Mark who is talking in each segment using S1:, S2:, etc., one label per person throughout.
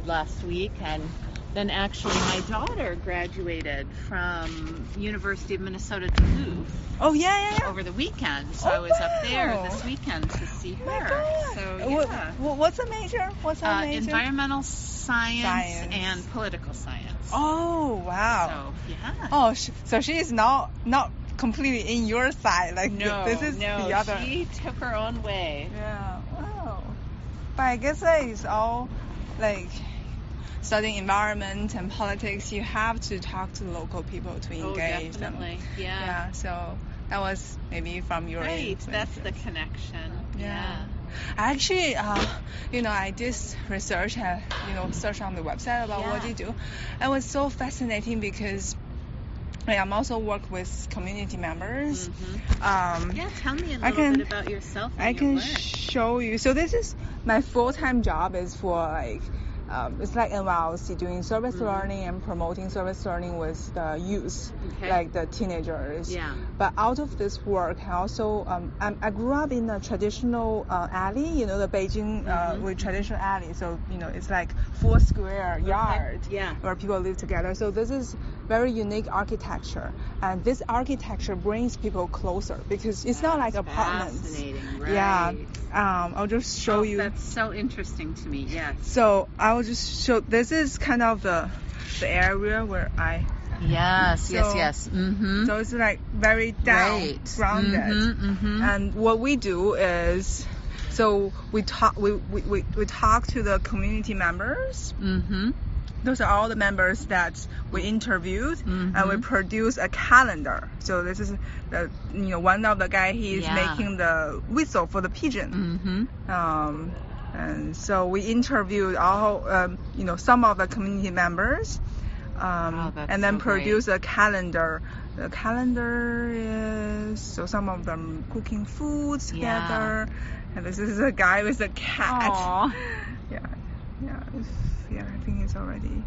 S1: last week, and then actually my daughter graduated from University of Minnesota Duluth.
S2: Oh yeah.
S1: Over the weekend, so I was up there this weekend to see her. So yeah.
S2: What's the major?
S1: Environmental science and political science.
S2: Oh wow.
S1: So yeah.
S2: Oh, so she is not completely in your side. Like this is the other.
S1: She took her own way.
S2: Yeah. Wow. But I guess it's all like studying environment and politics. You have to talk to local people to engage.
S1: Definitely.
S2: Yeah. So that was maybe from your
S1: influences. That's the connection. Yeah.
S2: Actually, I did research, search on the website about what you do. It was so fascinating because I'm also work with community members.
S1: Tell me a little bit about yourself and
S2: I can
S1: your work.
S2: show you. So this is my full-time job is for it's like NYLC doing service learning and promoting service learning with the youth, like the teenagers.
S1: Yeah.
S2: But out of this work, I also I grew up in a traditional alley, the Beijing with traditional alley. So it's like 4 square yard where people live together. So this is very unique architecture, and this architecture brings people closer because it's not like apartments.
S1: Fascinating, right?
S2: Yeah. I'll just show you.
S1: That's so interesting to me. Yes.
S2: So I will just show. This is kind of the grounded.
S1: Yes.
S2: So it's like very grounded. And what we do is, so we talk to the community members. Those are all the members that we interviewed, and we produce a calendar. So this is one of the guy, he's making the whistle for the pigeon. And so we interviewed all some of the community members, and then produce a calendar. The calendar is some of them cooking food together, and this is a guy with a cat.
S1: Aww.
S2: I think it's already.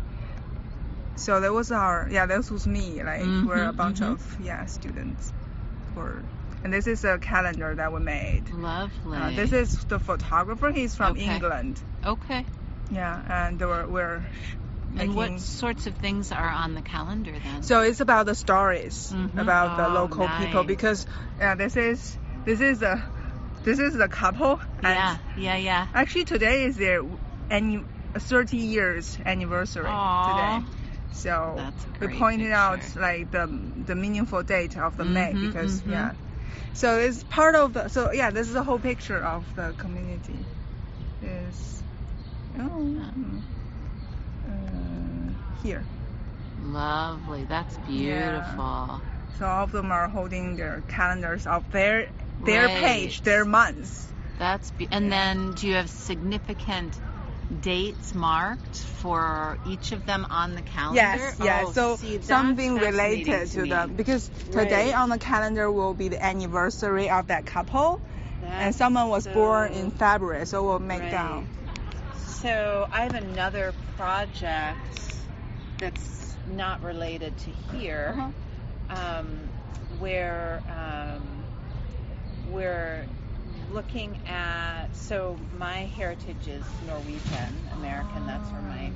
S2: So that was this was me. We're a bunch of students, and this is a calendar that we made.
S1: Lovely.
S2: This is the photographer. He's from England.
S1: Okay.
S2: Yeah, and we're.
S1: And what sorts of things are on the calendar then?
S2: So it's about the stories about the local people, because this is the couple. And actually today is their 30 years anniversary today. So we pointed out the meaningful date of the May because So it's part of the this is a whole picture of the community. Here.
S1: Lovely. That's beautiful.
S2: So all of them are holding their calendars of their page, their months.
S1: And then do you have significant dates marked for each of them on the calendar?
S2: Yes. So something related to them, because today on the calendar will be the anniversary of that couple, and someone was born in February, so we'll make down.
S1: So I have another project that's not related to here, where we're looking at, so my heritage is Norwegian American. That's where my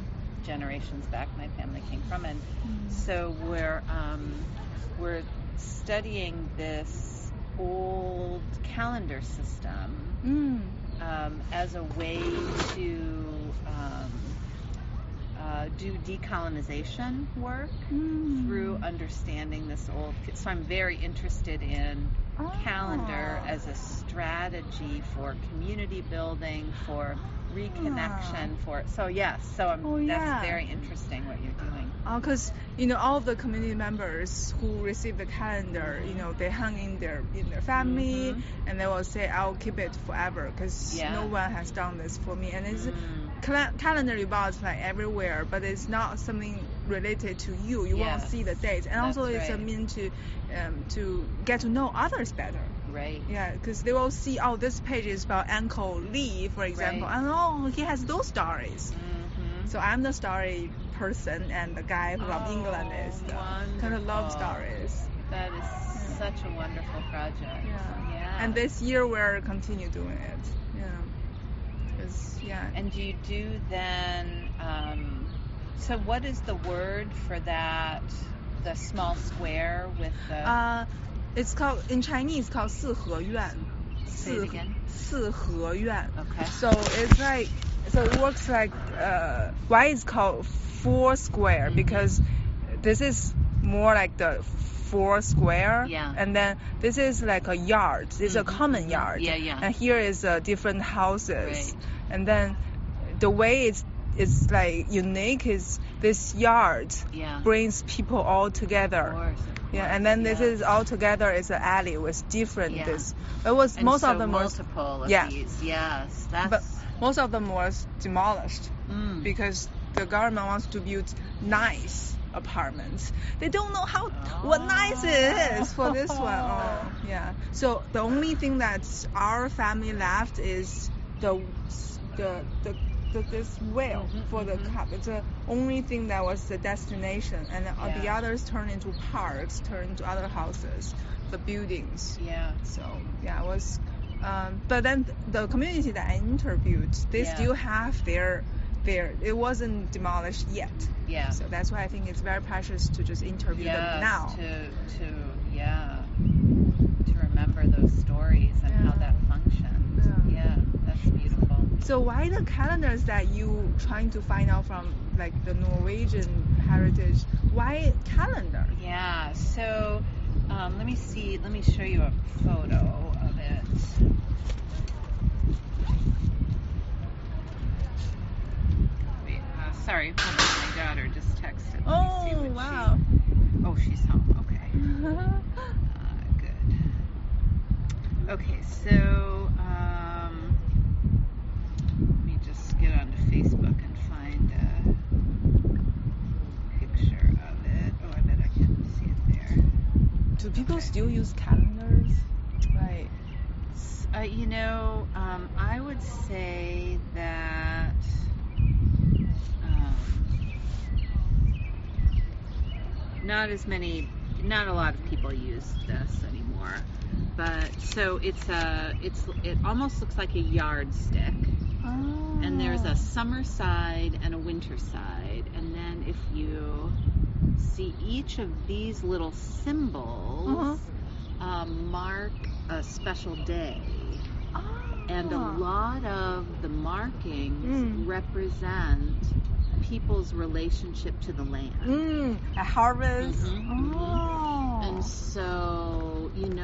S1: generations back my family came from, and so we're studying this old calendar system as a way to do decolonization work through understanding this old. So I'm very interested in calendar as a strategy for community building, for reconnection, that's very interesting what you're doing.
S2: Because all of the community members who receive the calendar, they hang in their family, and they will say, "I'll keep it forever," because no one has done this for me. And it's calendar revolves everywhere, but it's not something related to you. You won't see the dates, and also it's a means to get to know others better.
S1: Right.
S2: Yeah, because they will see, this page is about Uncle Lee, for example, and he has those stories. So I'm the story person, and the guy from England is the kind of love stories.
S1: That is such a wonderful project.
S2: And this year we're continue doing it. is, yeah.
S1: And do you do then, so what is the word for that, the small square with the...
S2: It's called, in Chinese, it's called 四合院.
S1: Say it again.
S2: 四合院.
S1: Okay.
S2: So it's like, so it works like, why it's called four square? Because this is more like the four square.
S1: Yeah.
S2: And then this is like a yard. It's a common yard.
S1: Yeah, yeah.
S2: And here is different houses.
S1: Right.
S2: And then the way it's like unique is this yard brings people all together.
S1: Of course.
S2: Yeah, and then this is all together is an alley with different this. It was
S1: and
S2: most
S1: so
S2: of them
S1: multiple of these. Yes,
S2: but most of them was demolished because the government wants to build nice apartments. They don't know what nice it is for this one. Oh, yeah. So the only thing that our family left is this whale for the cup. It's the only thing that was the destination, and the others turned into parks, turned into other houses, the buildings.
S1: Yeah.
S2: So it was. But then the community that I interviewed, they still have their. It wasn't demolished yet.
S1: Yeah.
S2: So that's why I think it's very precious to just interview them now.
S1: To remember those stories and how that functioned. Yeah, that's beautiful.
S2: So why the calendars that you trying to find out from like the Norwegian heritage? Why calendar?
S1: Yeah. So let me show you a photo of it. Sorry, my daughter just texted.
S2: Oh, wow.
S1: She's home. Okay. Good. Okay, so let me just get onto Facebook and find a picture of it. Oh, I bet I can see it there.
S2: Do people still use calendars? Right.
S1: I would say that not a lot of people use this anymore. But so it almost looks like a yardstick.
S2: Oh.
S1: And there's a summer side and a winter side. And then if you see each of these little symbols mark a special day. And a lot of the markings represent people's relationship to the land.
S2: A harvest.
S1: And so, in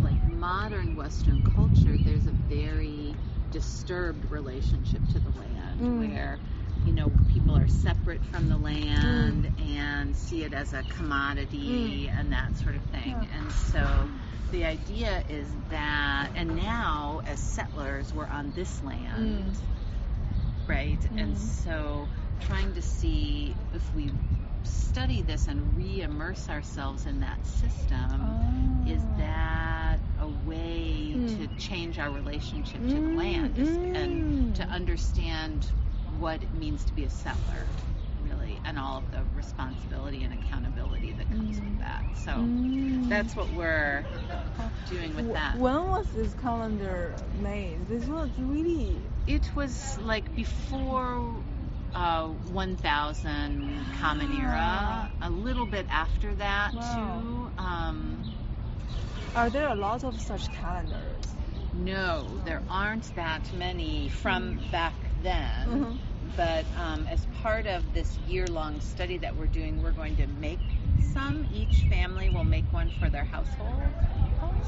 S1: like modern Western culture, there's a very disturbed relationship to the land where, people are separate from the land and see it as a commodity and that sort of thing. And so the idea is that, and now as settlers, we're on this land. Right? And so trying to see if we study this and re-immerse ourselves in that system, is that a way to change our relationship to the land and to understand what it means to be a settler, really, and all of the responsibility and accountability that comes with that. So that's what we're doing with that.
S2: When was this calendar made? This was really...
S1: It was like before 1000 Common Era, a little bit after that too.
S2: Are there a lot of such calendars?
S1: No, there aren't that many from back then. But as part of this year-long study that we're doing, we're going to make some. Each family will make one for their household.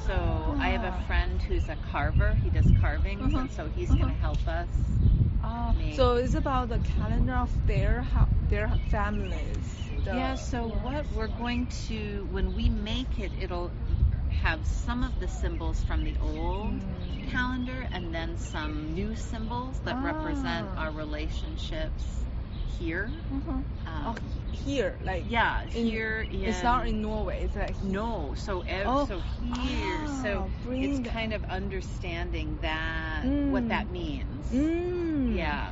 S1: So I have a friend who's a carver. He does carvings, and so he's going to help us.
S2: So it's about the calendar of their families.
S1: So what we're going to, when we make it, it'll have some of the symbols from the old calendar and then some new symbols that represent our relationships here.
S2: Here, like
S1: here
S2: it's not in Norway. It's like
S1: so here. So it's kind of understanding that what that means. Yeah.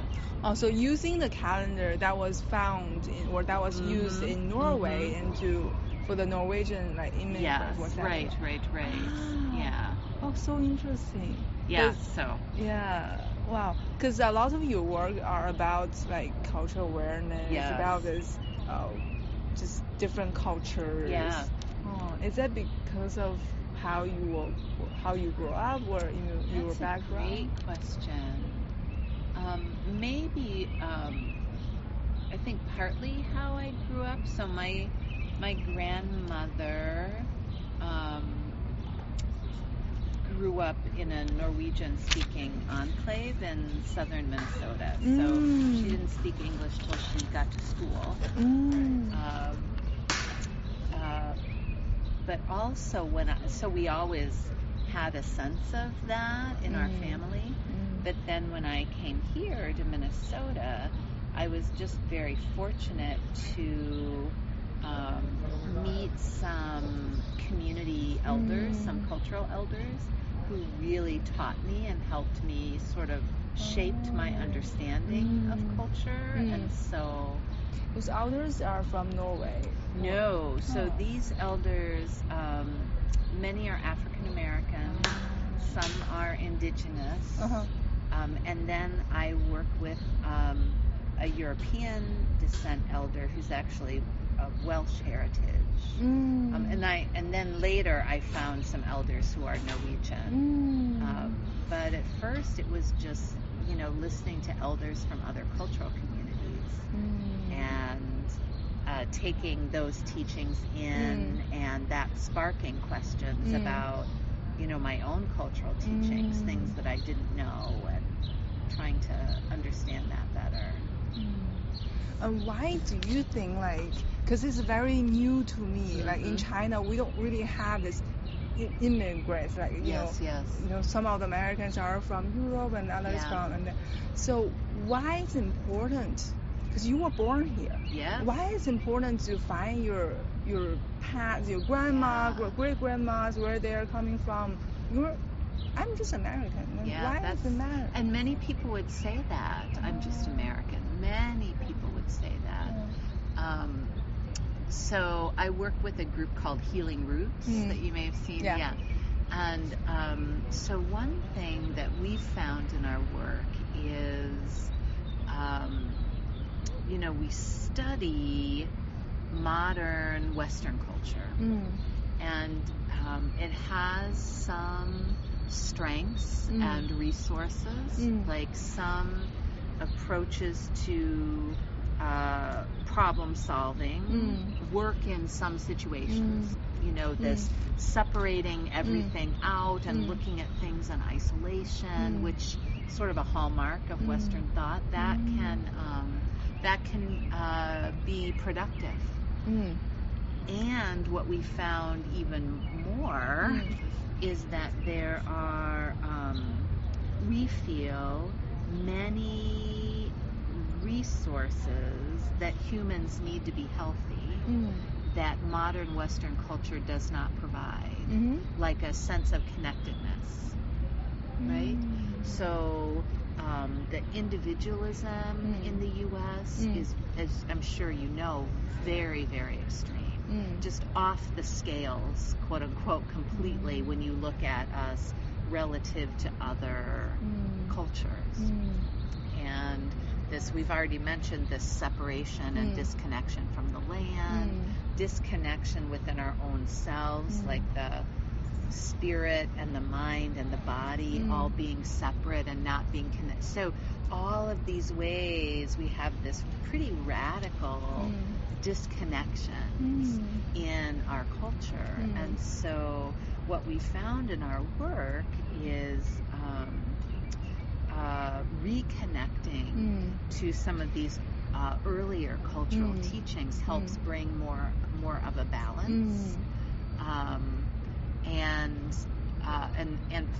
S2: So using the calendar that was found or that was used in Norway for the Norwegian like image.
S1: Yes. Right. Yeah.
S2: Oh, so interesting.
S1: Yeah.
S2: Yeah. Wow. Because a lot of your work are about like cultural awareness, about this, just different cultures.
S1: Yeah.
S2: Is that because of how you grew up, or your background?
S1: That's a great question. Maybe I think partly how I grew up. So my grandmother grew up in a Norwegian-speaking enclave in southern Minnesota. So she didn't speak English till she got to school. But also so we always had a sense of that in our family. But then when I came here to Minnesota, I was just very fortunate to meet some community elders, some cultural elders, who really taught me and helped me, sort of shaped my understanding of culture. And so
S2: those elders are from Norway?
S1: No. So these elders, many are African American, some are indigenous, and then I work with a European descent elder who's actually of Welsh heritage, and then later I found some elders who are Norwegian. But at first it was just listening to elders from other cultural communities and taking those teachings in, and that sparking questions about my own cultural teachings, things that I didn't know, and trying to understand that better.
S2: Why do you think, because it's very new to me, like in China we don't really have this immigrants, some of the Americans are from Europe and others so why it's important, because you were born here, why it's important to find your past, your grandma, great grandmas, where they're coming from? I'm just American. Why does it matter?
S1: And many people would say that. I'm just American. Many people would say that. So I work with a group called Healing Roots that you may have seen. And so one thing that we found in our work is, we study modern Western culture. And it has some strengths and resources, like some approaches to problem solving work in some situations. This separating everything out and looking at things in isolation, which sort of a hallmark of Western thought, that can be productive. And what we found even more is that there are, we feel, many resources that humans need to be healthy that modern Western culture does not provide, like a sense of connectedness, right? So the individualism in the U.S. is, as I'm sure you know, very, very extreme. Just off the scales, quote unquote, completely when you look at us relative to other cultures. And this, we've already mentioned, this separation and disconnection from the land, disconnection within our own selves, like the spirit and the mind and the body all being separate and not being connected. So all of these ways we have this pretty radical disconnections in our culture. And so what we found in our work is reconnecting to some of these earlier cultural teachings helps bring more of a balance. And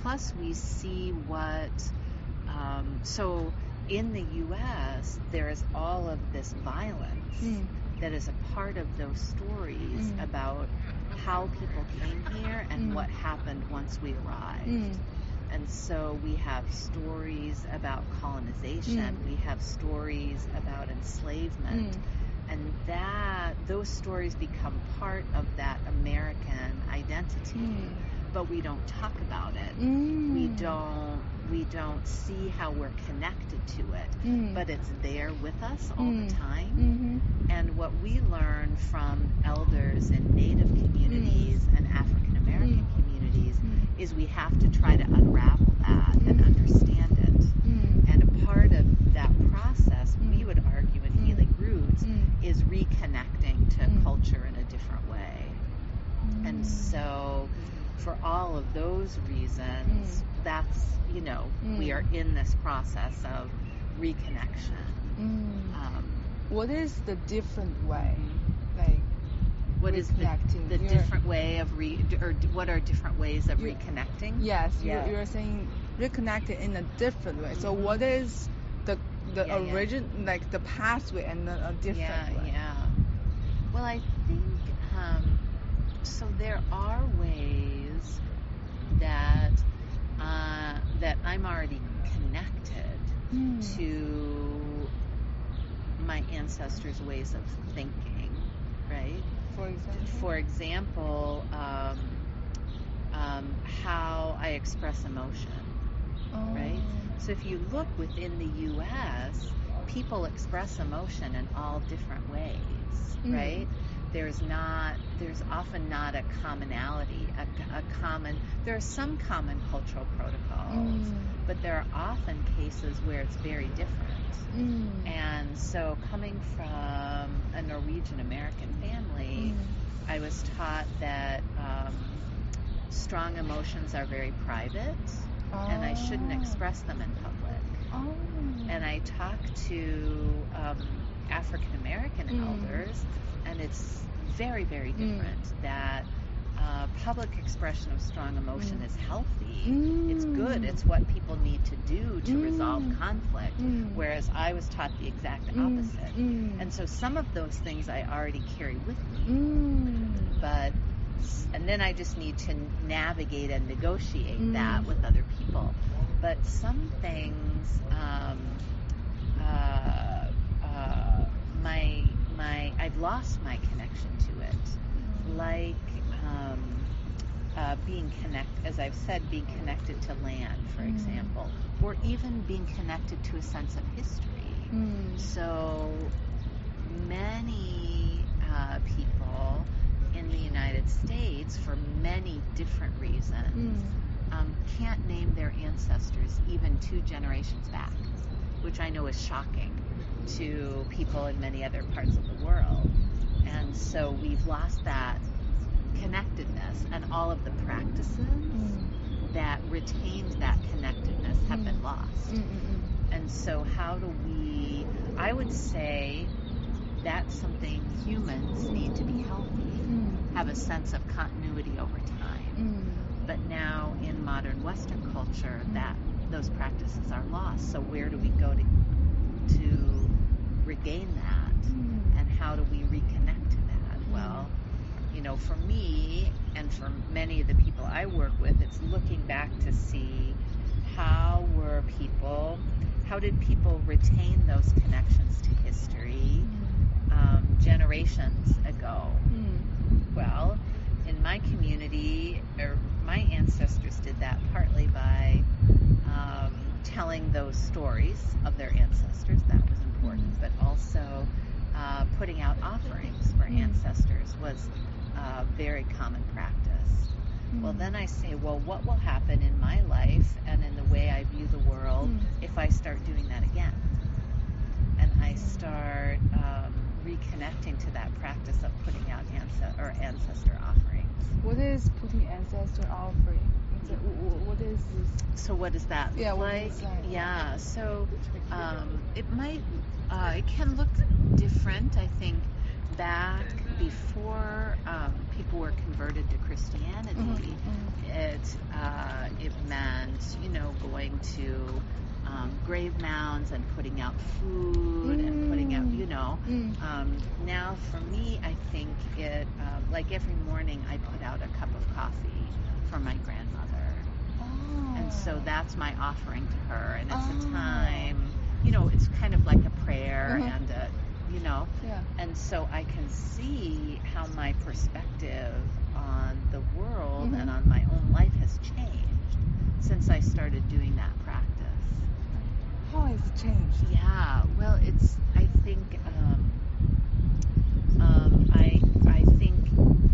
S1: plus we see what so in the U.S. there is all of this violence that is a part of those stories about how people came here and what happened once we arrived. And so we have stories about colonization, we have stories about enslavement, and those stories become part of that American identity. but we don't talk about it. We don't see how we're connected to it, but it's there with us all the time. And what we learn from elders in Native communities and African American communities is we have to try to unravel that and understand it. And a part of that process, we would argue in Healing Roots, is reconnecting to culture in a different way. And so for all of those reasons, that's, we are in this process of reconnection.
S2: What is the different way? Like,
S1: what is the different way of or what are different ways of reconnecting?
S2: Yes, you're saying reconnecting in a different way. So what is the origin, like the pathway and a different way?
S1: Well, I think so. There are ways that I'm already connected to my ancestors' ways of thinking, right? For example, how I express emotion, right? So if you look within the U.S., people express emotion in all different ways, right? There's often not a commonality, there are some common cultural protocols, but there are often cases where it's very different. And so coming from a Norwegian American family, I was taught that strong emotions are very private, and I shouldn't express them in public. And I talked to African American elders, and it's very, very different. That public expression of strong emotion is healthy. It's good. It's what people need to do to resolve conflict. Whereas I was taught the exact opposite. And so some of those things I already carry with me. And then I just need to navigate and negotiate that with other people. But some things, I've lost my connection to it. Like being connected, as I've said, being connected to land, for example, or even being connected to a sense of history. So many people in the United States, for many different reasons, can't name their ancestors even 2 generations back, which I know is shocking to people in many other parts of the world. And so we've lost that connectedness, and all of the practices that retained that connectedness have been lost. And so how do I would say that's something humans need to be healthy, have a sense of continuity over time. But now in modern Western culture, those practices are lost. So where do we go to regain that? And how do we reconnect to that? Well, for me and for many of the people I work with, it's looking back to see how did people retain those connections to history generations ago? Well, in my community, my ancestors did that partly by telling those stories of their ancestors. That was important, but also putting out offerings for ancestors was a very common practice. Well, then I say, well, what will happen in my life and in the way I view the world if I start doing that again? And I start reconnecting to that practice of putting out ancestor offerings.
S2: What is putting ancestor offering? What is this?
S1: So what does that look like? Yeah, so it can look different, I think. Back before people were converted to Christianity, it meant, going to grave mounds and putting out food and putting out, now for me, I think it, like every morning I put out a cup of coffee for my grandmother. And so that's my offering to her, and it's a time, it's kind of like a prayer and and so I can see how my perspective on the world and on my own life has changed since I started doing that practice.
S2: How has it changed?
S1: Yeah, well, I think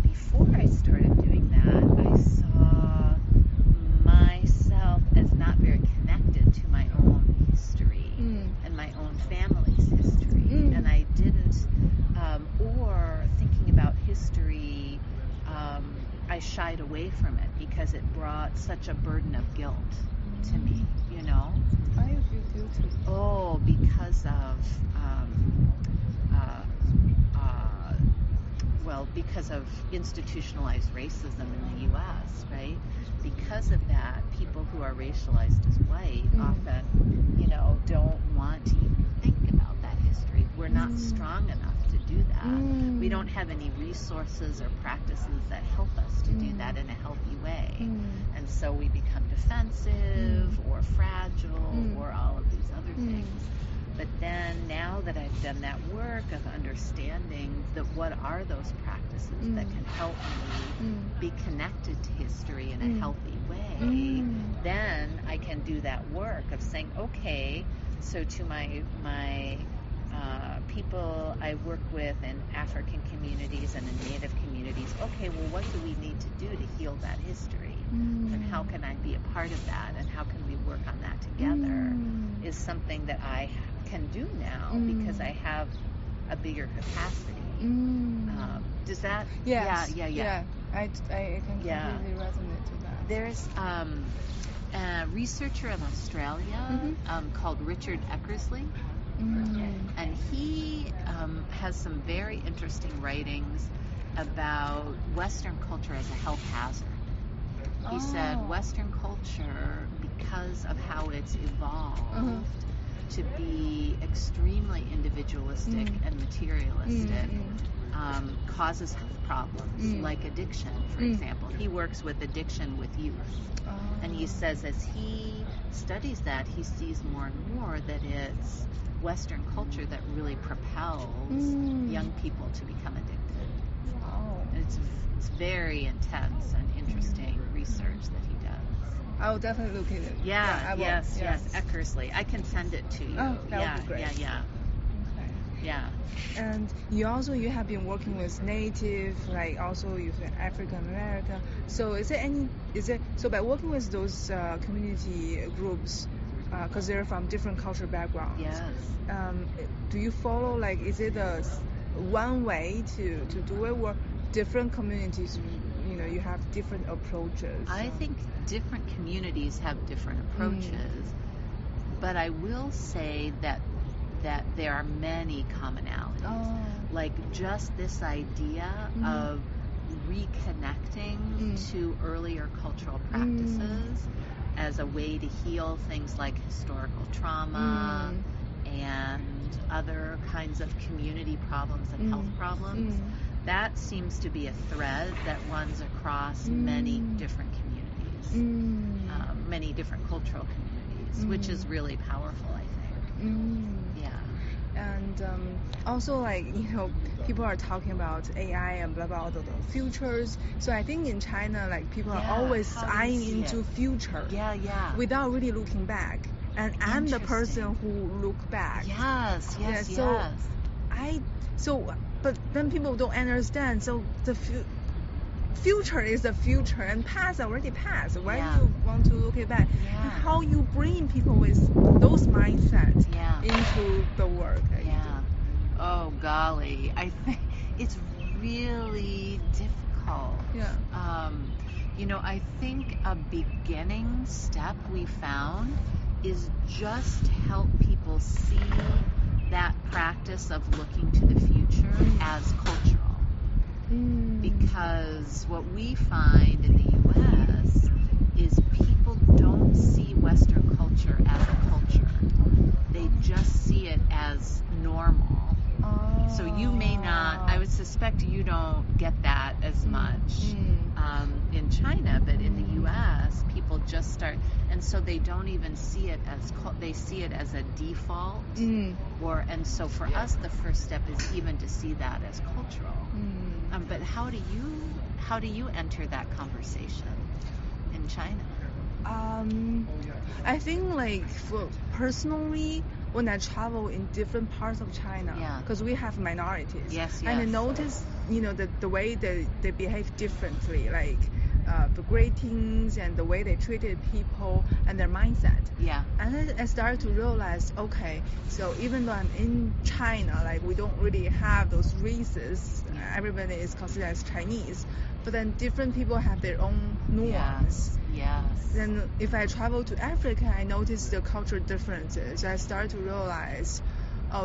S1: before I started doing that, I saw myself as not very connected to my own history and my own family's history. And I didn't, or thinking about history, I shied away from it because it brought such a burden of guilt to me, you know?
S2: Why do you feel guilty?
S1: Oh, because of institutionalized racism in the U.S., right? Because of that, people who are racialized as white often, don't want to even think about that history. We're not strong enough to do that. We don't have any resources or practices that help us to do that in a healthy way. And so we become defensive or fragile or all of these other things. But then now that I've done that work of understanding that what are those practices that can help me be connected to history in a healthy way, then I can do that work of saying, okay, so to my people I work with in African communities and in Native communities, okay, well, what do we need to do to heal that history? And how can I be a part of that? And how can we work on that together? Is something that I can do now because I have a bigger capacity. Does that?
S2: Yes.
S1: Yeah.
S2: I can completely resonate to that.
S1: There's a researcher in Australia called Richard Eckersley. And he has some very interesting writings about Western culture as a health hazard. He said Western culture, because of how it's evolved to be extremely individualistic and materialistic, causes health problems like addiction, for example. He works with addiction with youth. And he says as he studies that, he sees more and more that it's Western culture that really propels young people to become addicted.
S2: Wow.
S1: It's very intense and interesting research that he does.
S2: I will definitely look at it.
S1: Yes, Eckersley. I can send it to you.
S2: Oh, that would be great.
S1: Yeah.
S2: Okay.
S1: Yeah.
S2: And you have been working with Native, like also you've been African American. So so by working with those community groups, because they're from different cultural backgrounds.
S1: Yes.
S2: Do you follow, like, is it one way to do it, or different communities, you have different approaches?
S1: I think different communities have different approaches, but I will say that there are many commonalities. Like just this idea of reconnecting to earlier cultural practices as a way to heal things like historical trauma and other kinds of community problems and health problems. That seems to be a thread that runs across many different communities, many different cultural communities, which is really powerful, I think. Yeah.
S2: And also, like, people are talking about AI and blah blah, the futures. So I think in China, like, people are always eyeing into future, without really looking back. And I'm the person who look back.
S1: Yes.
S2: But then people don't understand. So the future is the future, and past already passed. Why do you want to look it back? How you bring people with those mindsets into the work?
S1: Oh golly, I think it's really difficult. I think a beginning step we found is just to help people see that practice of looking to the future as cultural. Because what we find in the U.S. is people don't see Western culture as a culture. They just see it as normal. So you may not, I would suspect you don't get that as much in China, but in the U.S. people just start, and so they don't even see it as, they see it as a default, and so for us the first step is even to see that as cultural. But how do how do you enter that conversation in China?
S2: I think like for personally, when I travel in different parts of China, because we have minorities, and I notice, the way they behave differently, like the greetings and the way they treated people and their mindset. And I started to realize, okay, so even though I'm in China, like we don't really have those races, everybody is considered as Chinese, but then different people have their own nuance. Then if I travel to Africa, I notice the cultural differences. I start to realize,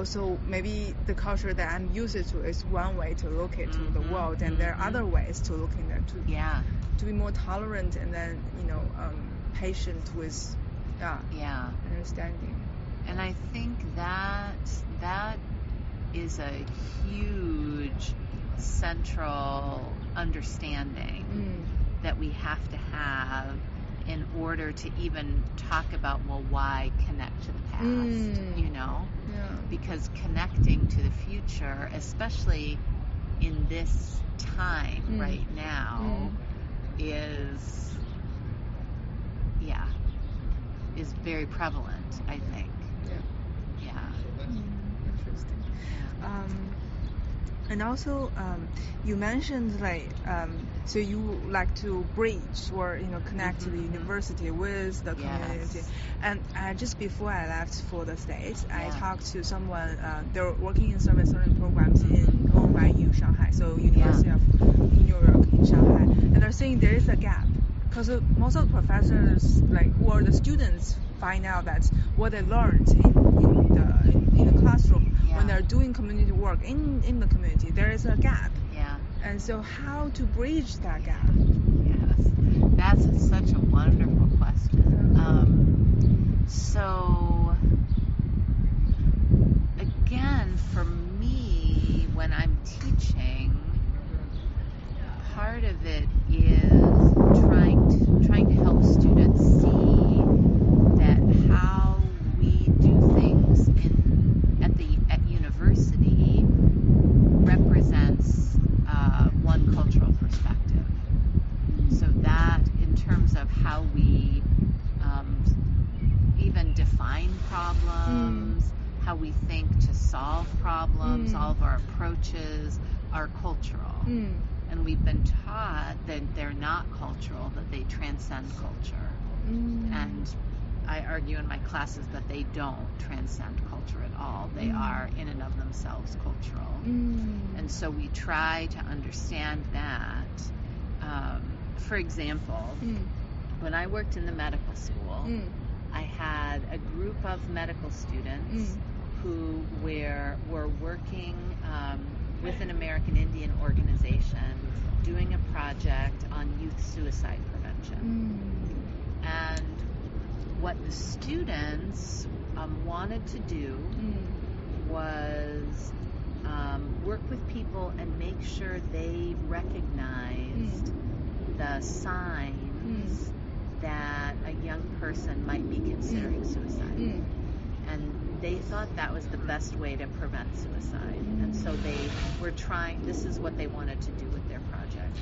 S2: so maybe the culture that I'm used to is one way to look into the world, and there are other ways to look in there to be more tolerant and then patient with understanding.
S1: And I think that is a huge central understanding that we have to have in order to even talk about, well, why connect to the past, because connecting to the future, especially in this time right now, is very prevalent, I think.
S2: Interesting. And also, you mentioned so you like to bridge or connect to the university with the community. And just before I left for the States, I talked to someone. They're working in service learning programs in NYU Shanghai, so University of New York in Shanghai, and they're saying there is a gap because most of the professors or the students find out that what they learned in the classroom when they're doing community work in the community, there is a gap. And so how to bridge that gap?
S1: That's such a wonderful question. So again, for me, when I'm teaching, part of it is trying to help students see that how we do things at university represents one cultural perspective. So that in terms of how we even define problems, how we think to solve problems, all of our approaches are cultural. And we've been taught that they're not cultural, that they transcend culture. And I argue in my classes that they don't transcend culture at all. They are in and of themselves cultural. And so we try to understand that. For example, when I worked in the medical school, I had a group of medical students who were working with an American Indian organization doing a project on youth suicide prevention. And what the students wanted to do was work with people and make sure they recognized the signs that a young person might be considering suicide. And they thought that was the best way to prevent suicide. And so they were trying, this is what they wanted to do with their project.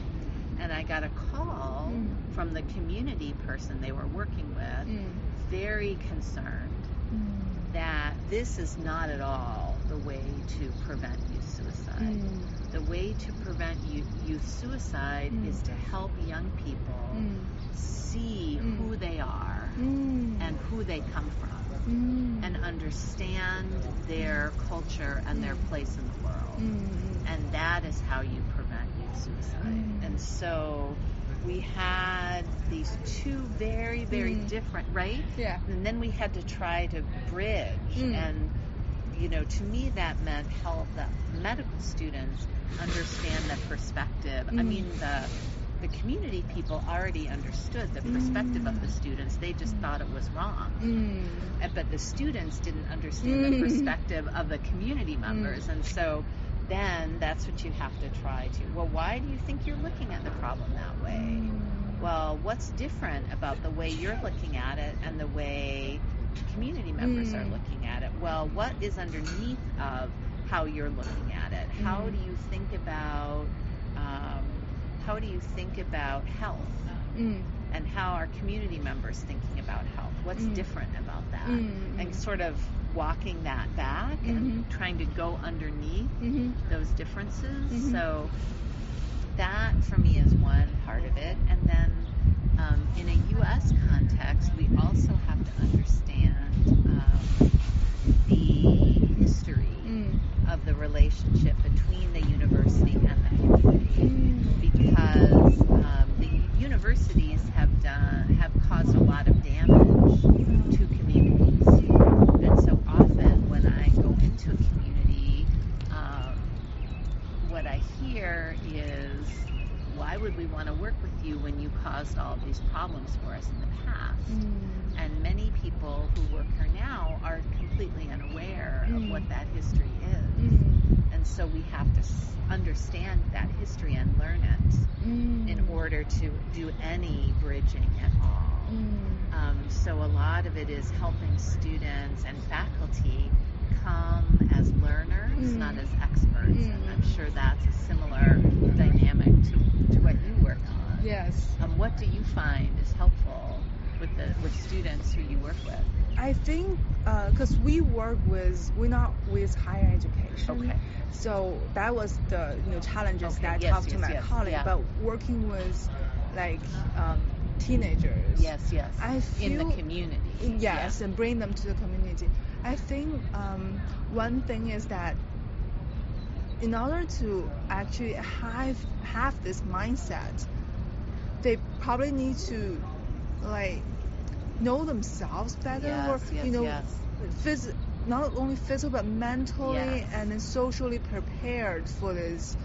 S1: And I got a call from the community person they were working with, very concerned that this is not at all the way to prevent youth suicide. The way to prevent youth suicide is to help young people see who they are and who they come from. And understand their culture and their place in the world. And that is how you prevent youth suicide. And so we had these two very, very different, right? And then we had to try to bridge. And, to me that meant help the medical students understand the perspective. I mean, the community people already understood the perspective of the students. They just thought it was wrong. But the students didn't understand the perspective of the community members. And so then that's what you have to try to. Well, why do you think you're looking at the problem that way? Well, what's different about the way you're looking at it and the way community members are looking at it? Well, what is underneath of how you're looking at it? How do you think about how do you think about health? And how are community members thinking about health? What's different about that? And sort of walking that back and trying to go underneath those differences. So that for me is one part of it. And then in a U.S. context, we also have to understand the history of the relationship between the university and the community, because the universities have caused a lot of damage to communities. And so often when I go into a community, what I hear is, why would we want to work with you when you caused all of these problems for us in the past? And many people who work here now are completely unaware of what that history is. And so we have to understand that history and learn it in order to do any bridging at all. So a lot of it is helping students and faculty come as learners, not as experts. And I'm sure that's a similar dynamic to what you work on.
S2: Yes.
S1: What do you find is helpful with students who you work with?
S2: I think because we're not with higher education.
S1: Okay.
S2: So that was the challenges that I talked to my colleague. But working with like teenagers.
S1: Yes. In the community.
S2: Yes, and bring them to the community. I think one thing is that in order to actually have this mindset, they probably need to like know themselves better, not only physical but mentally and then socially prepared for this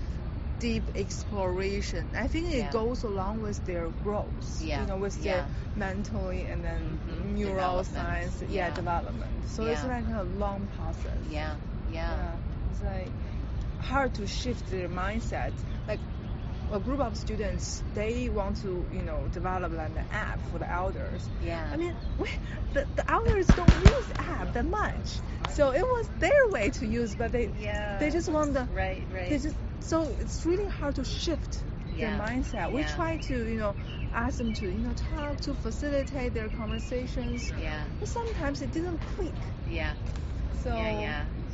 S2: deep exploration. I think it goes along with their growth, with their mentally and then neuroscience development. So it's like a long process.
S1: Yeah.
S2: It's like hard to shift their mindset. Like a group of students, they want to develop like an app for the elders. I mean, the elders don't use app that much, so it was their way to use, but they just want the
S1: right.
S2: So it's really hard to shift their mindset. We try to ask them to talk, to facilitate their conversations. But sometimes it didn't click. So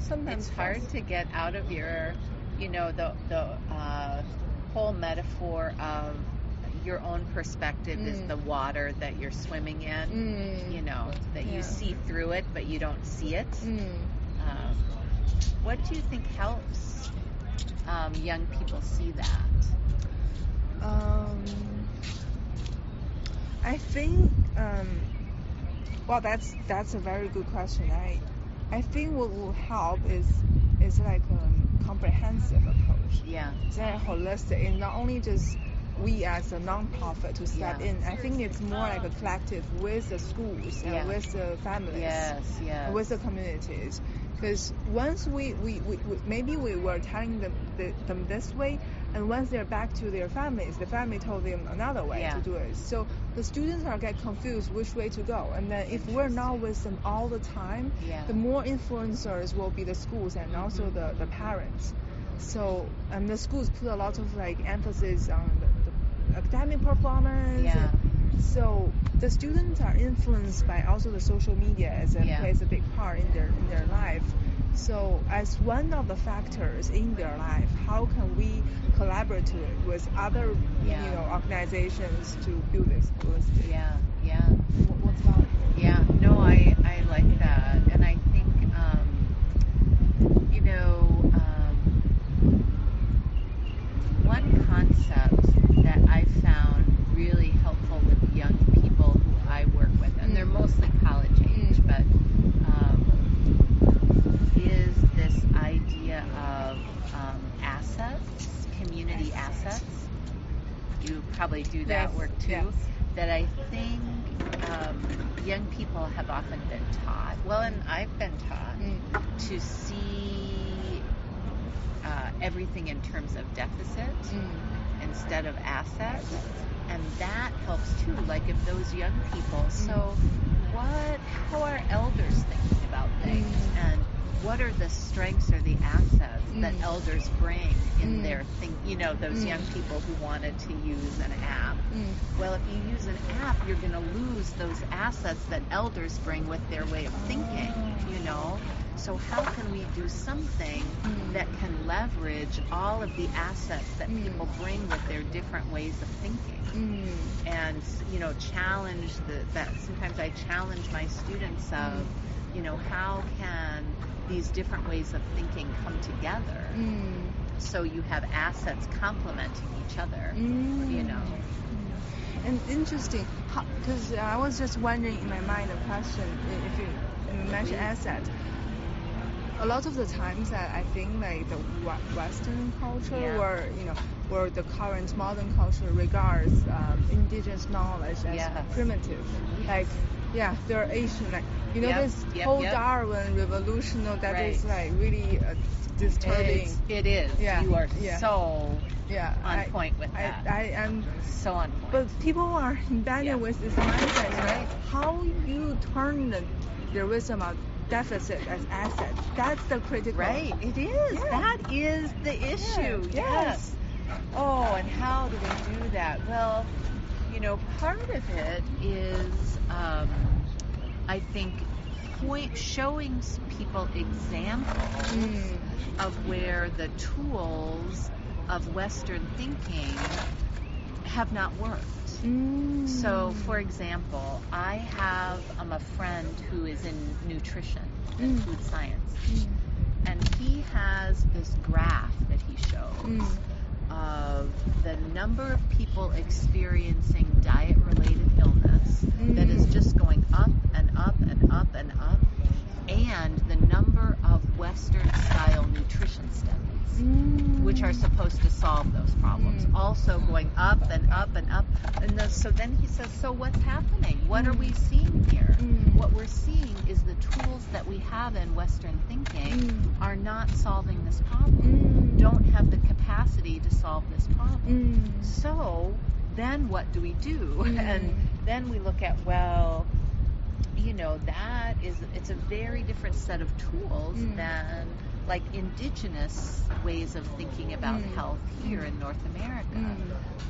S2: sometimes
S1: it's hard to get out of your the whole metaphor of your own perspective is the water that you're swimming in, that you see through it but you don't see it. What do you think helps young people see that?
S2: I think that's a very good question. I think what will help is like a comprehensive approach. It's very holistic, and not only just we as a non-profit to step in. I think it's more like a collective with the schools and with the families, with the communities. Because once we maybe we were telling them this way, and once they're back to their families, the family told them another way to do it. So the students are get confused which way to go. And then if we're not with them all the time, the more influencers will be the schools and also the parents. So and the schools put a lot of like emphasis on the academic performance. So the students are influenced by also the social media as it plays a big part in their life. So as one of the factors in their life, how can we collaborate with other organizations to build this holistic? What's about
S1: No, I like that, and I think one concept that I found really helpful with young people who I work with, and they're mostly college age, but is this idea of assets, community assets. You probably do that work too. That I think young people have often been taught, and I've been taught to see everything in terms of deficit instead of assets, and that helps too. Like if those young people, how are elders thinking about things, and what are the strengths or the assets that elders bring in their thing, those young people who wanted to use an app. Well, if you use an app, you're going to lose those assets that elders bring with their way of thinking, So how can we do something that can leverage all of the assets that people bring with their different ways of thinking? And, challenge that sometimes I challenge my students of, how can these different ways of thinking come together so you have assets complementing each other,
S2: And interesting, because I was just wondering in my mind a question, if you mention assets. A lot of the times that I think like the Western culture or the current modern culture regards indigenous knowledge as primitive. Like, they're Asian. Like, this whole Darwin revolution that is like really disturbing.
S1: It is.
S2: Yeah.
S1: You are so on point with that.
S2: I am
S1: so on point.
S2: But people are embedded with this mindset.
S1: Right.
S2: How you turn the wisdom of deficit as asset. That's the critical.
S1: Right, it is.
S2: Yeah.
S1: That is the issue. Yes. Oh, and how do we do that? Well, part of it is, I think, showing people examples of where the tools of Western thinking have not worked. So, for example, I have a friend who is in nutrition and food science, and he has this graph that he shows of the number of people experiencing diet-related illness that is just going up and up and up and up, and the number of Western-style nutrition studies, which are supposed to solve those problems, also going up and up and up. And so then he says, so what's happening? What are we seeing here? What we're seeing is the tools that we have in Western thinking are not solving this problem, don't have the capacity to solve this problem. So then what do we do? And then we look at, it's a very different set of tools than like indigenous ways of thinking about health here in North America,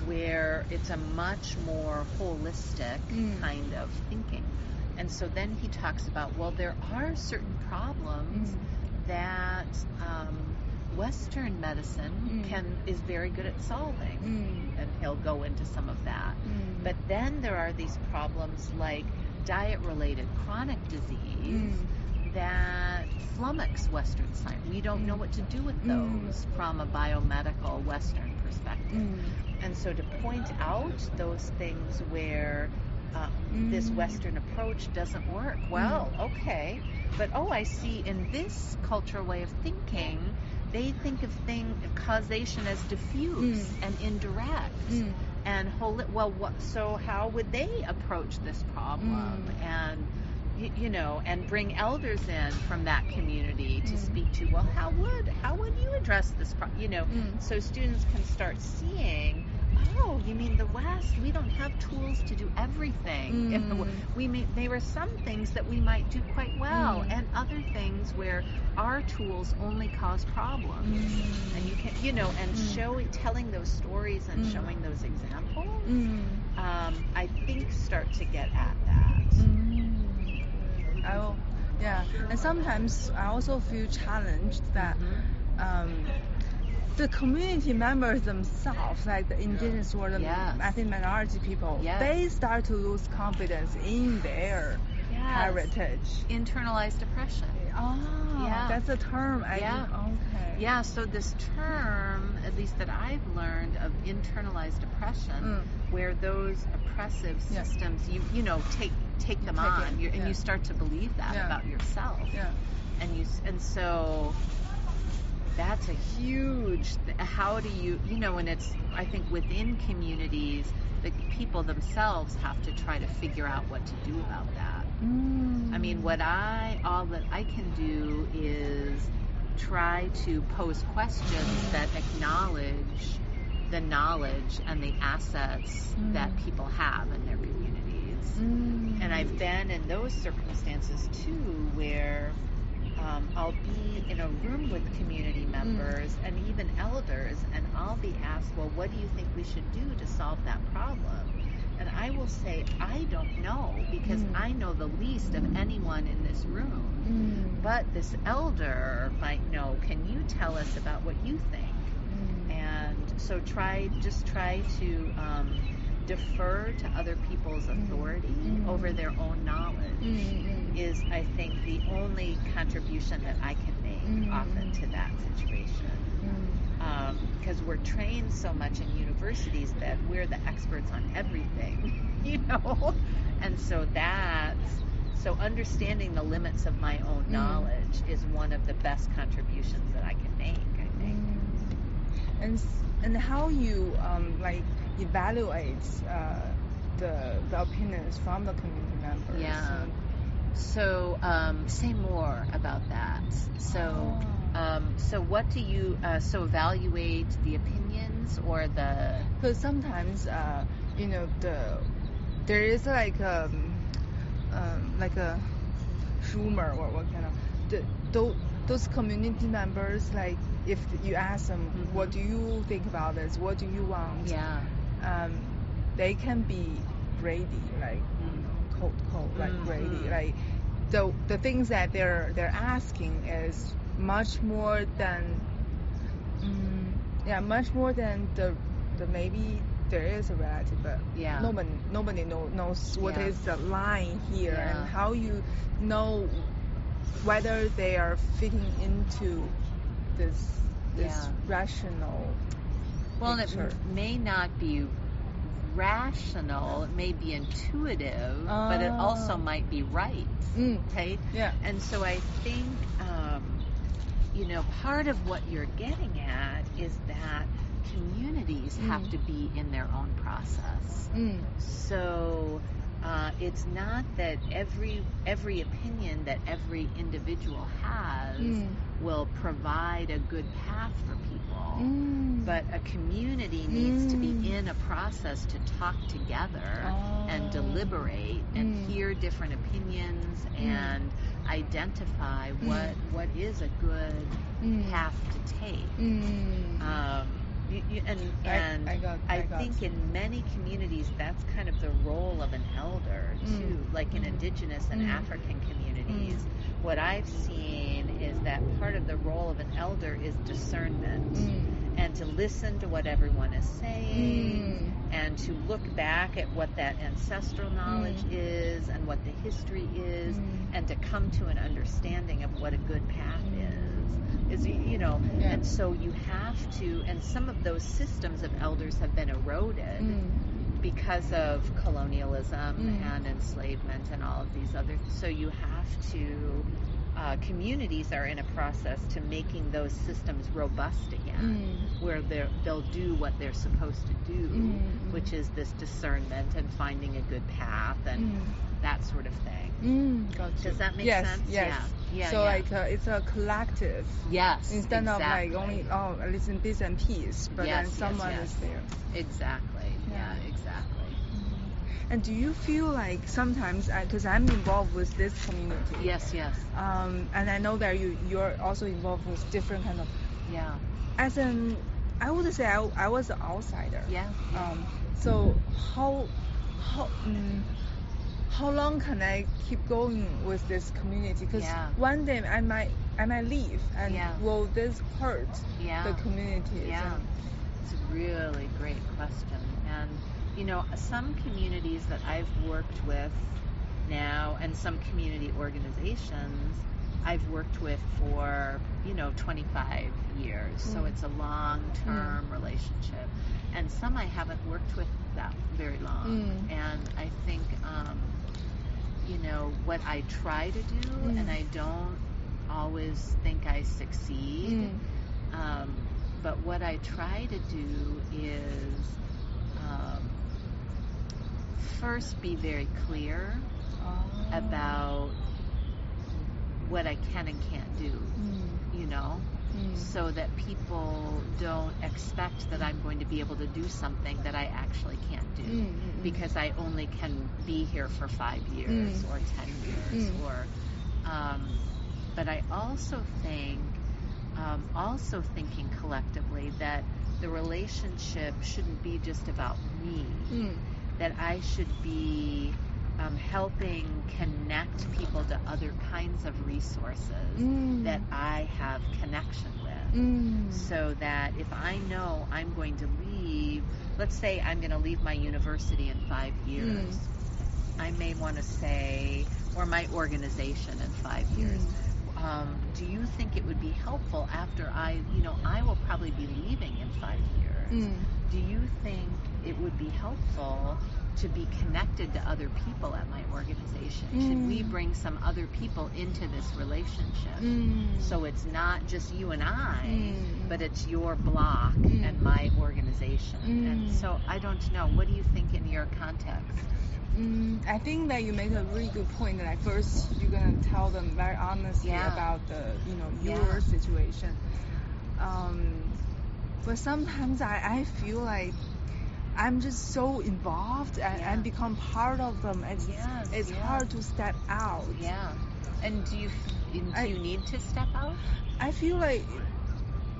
S1: where it's a much more holistic kind of thinking. And so then he talks about, there are certain problems that Western medicine is very good at solving, and he'll go into some of that. But then there are these problems like diet-related chronic disease that flummox Western science. We don't know what to do with those from a biomedical Western perspective. And so to point out those things where this Western approach doesn't work, okay, but I see in this cultural way of thinking, they think of causation as diffuse and indirect. And so how would they approach this problem? And and bring elders in from that community to speak to. How would you address this problem? So students can start seeing. Oh, you mean the West? We don't have tools to do everything. There were some things that we might do quite well, and other things where our tools only cause problems. And you can, and telling those stories and showing those examples, I think start to get at that.
S2: And sometimes I also feel challenged that the community members themselves, like the indigenous or the ethnic minority people, they start to lose confidence in their heritage.
S1: Internalized oppression.
S2: That's a term.
S1: Yeah, so this term, at least that I've learned, of internalized oppression, where those oppressive systems, you take them on, and you start to believe that about yourself. And so that's a huge, how do you, and it's, I think within communities, the people themselves have to try to figure out what to do about that. I mean, all that I can do is try to pose questions that acknowledge the knowledge and the assets that people have in their communities. And I've been in those circumstances too, where I'll be in a room with community members members and even elders, and I'll be asked, well, what do you think we should do to solve that problem? And I will say, I don't know, because I know the least of anyone in this room. But this elder might know. Can you tell us about what you think? And so try to defer to other people's authority over their own knowledge is, I think, the only contribution that I can make often to that situation. Because we're trained so much in universities that we're the experts on everything, you know? And so understanding the limits of my own knowledge is one of the best contributions that I can make, I think.
S2: And how you evaluate the opinions from the community members?
S1: Yeah. So say more about that. So what do you evaluate the opinions or the?
S2: Because sometimes there is like a rumor or what kind of those community members, like if you ask them what do you think about this, what do you want, they can be greedy, like cold like greedy, like the things that they're asking is much more than the maybe there is a reality, but nobody knows what is the line here and how you know whether they are fitting into this rational picture.
S1: It may not be rational, it may be intuitive, but it also might be right, right?
S2: Yeah.
S1: And so I think part of what you're getting at is that communities have to be in their own process. So it's not that every opinion that every individual has will provide a good path for people, but a community needs to be in a process to talk together and deliberate and hear different opinions and identify what is a good path to take. I think in many communities that's kind of the role of an elder too, like in indigenous and African communities. What I've seen is that part of the role of an elder is discernment and to listen to what everyone is saying and to look back at what that ancestral knowledge is and what the history is and to come to an understanding of what a good path is and so you have to, and some of those systems of elders have been eroded because of colonialism and enslavement and all of these other, so you have to communities are in a process to making those systems robust again, where they'll do what they're supposed to do, which is this discernment and finding a good path and that sort of thing.
S2: Gotcha.
S1: Does that make sense?
S2: Yes.
S1: Yeah.
S2: So it's a collective.
S1: Yes.
S2: Instead of like only listen bits and pieces, but then someone is there.
S1: Exactly. Yeah. Exactly.
S2: And do you feel like sometimes, because I'm involved with this community.
S1: Yes.
S2: And I know that you're also involved with different kind of.
S1: Yeah.
S2: I would say I was an outsider.
S1: Yeah.
S2: So how long can I keep going with this community? Because one day I might leave, and will this hurt the community?
S1: Yeah. It's a really great question. And some communities that I've worked with now and some community organizations I've worked with for 25 years, so it's a long-term relationship, and some I haven't worked with that very long. And I think what I try to do, and I don't always think I succeed, but what I try to do is first be very clear about what I can and can't do, so that people don't expect that I'm going to be able to do something that I actually can't do, because I only can be here for 5 years or 10 years, but I also think also thinking collectively that the relationship shouldn't be just about me, that I should be helping connect people to other kinds of resources that I have connection with, so that if I know I'm going to leave, let's say I'm going to leave my university in 5 years, I may want to say, or my organization in 5 years, do you think it would be helpful after I will probably be leaving in 5 years, do you think it would be helpful to be connected to other people at my organization? Should we bring some other people into this relationship? So it's not just you and I, but it's your block and my organization. And so I don't know. What do you think in your context?
S2: I think that you make a really good point that first you're going to tell them very honestly about the, your situation. But sometimes I feel like I'm just so involved and become part of them. It's hard to step out.
S1: Yeah. And do you need to step out?
S2: I feel like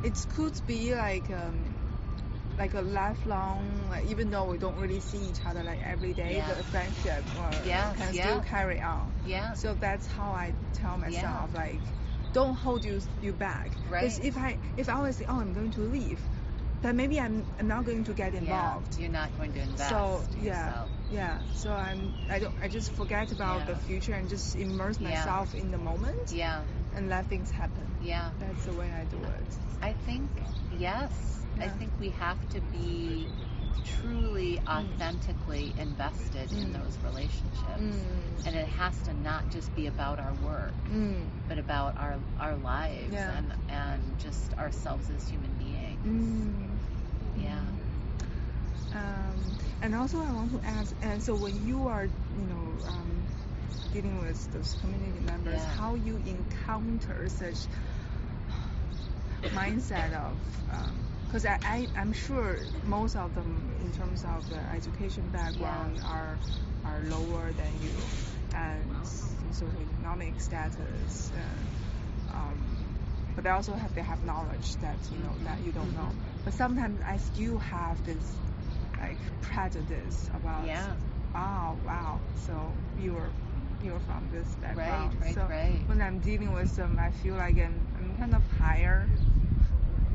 S2: it could be like a lifelong, even though we don't really see each other like every day, the friendship can still carry on. Yeah. So that's how I tell myself, like, don't hold you back.
S1: Right.
S2: Because if I always say, I'm going to leave, then maybe I'm not going to get involved.
S1: Yeah, you're not going to invest.
S2: So
S1: yourself.
S2: So I just forget about the future and just immerse myself in the moment.
S1: Yeah.
S2: And let things happen.
S1: Yeah.
S2: That's the way I do it.
S1: I think I think we have to be truly authentically invested in those relationships, and it has to not just be about our work, but about our lives and just ourselves as human beings.
S2: And also I want to ask, and so when you are dealing with those community members, how you encounter such mindset of because I'm sure most of them in terms of the education background are lower than you, and socioeconomic status, but they also have knowledge that that you don't know. But sometimes I still have this like prejudice about oh wow, so you're from this background.
S1: Right.
S2: When I'm dealing with them, I feel like I'm kind of higher,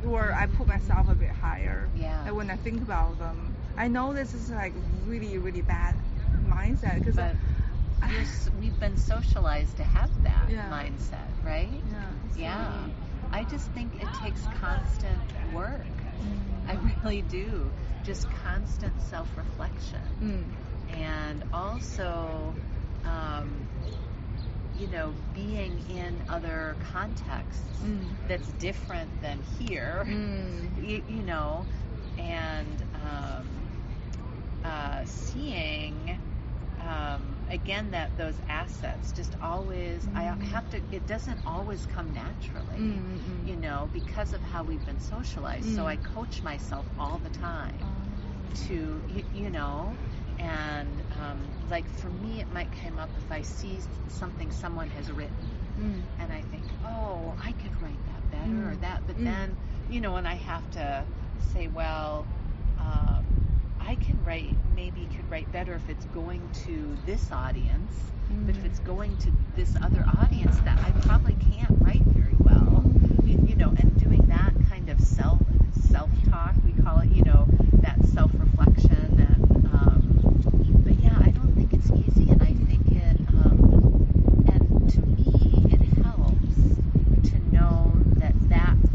S2: or I put myself a bit higher. Yeah. And when I think about them, I know this is like really, really bad mindset because
S1: we've been socialized to have that mindset, right? Yeah. I just think it takes constant work. I really do. Just constant self-reflection. And also, being in other contexts that's different than here, and seeing, again, that those assets just always, it doesn't always come naturally, because of how we've been socialized. So I coach myself all the time to, and like for me, it might come up if I see something someone has written, and I think, oh, I could write that better or that, but then, and I have to say, well, I maybe could write better if it's going to this audience, but if it's going to this other audience, that I probably can't write very well, and doing that kind of self-talk, we call it, that self-reflection, and but yeah, I don't think it's easy, and I think it, and to me, it helps to know that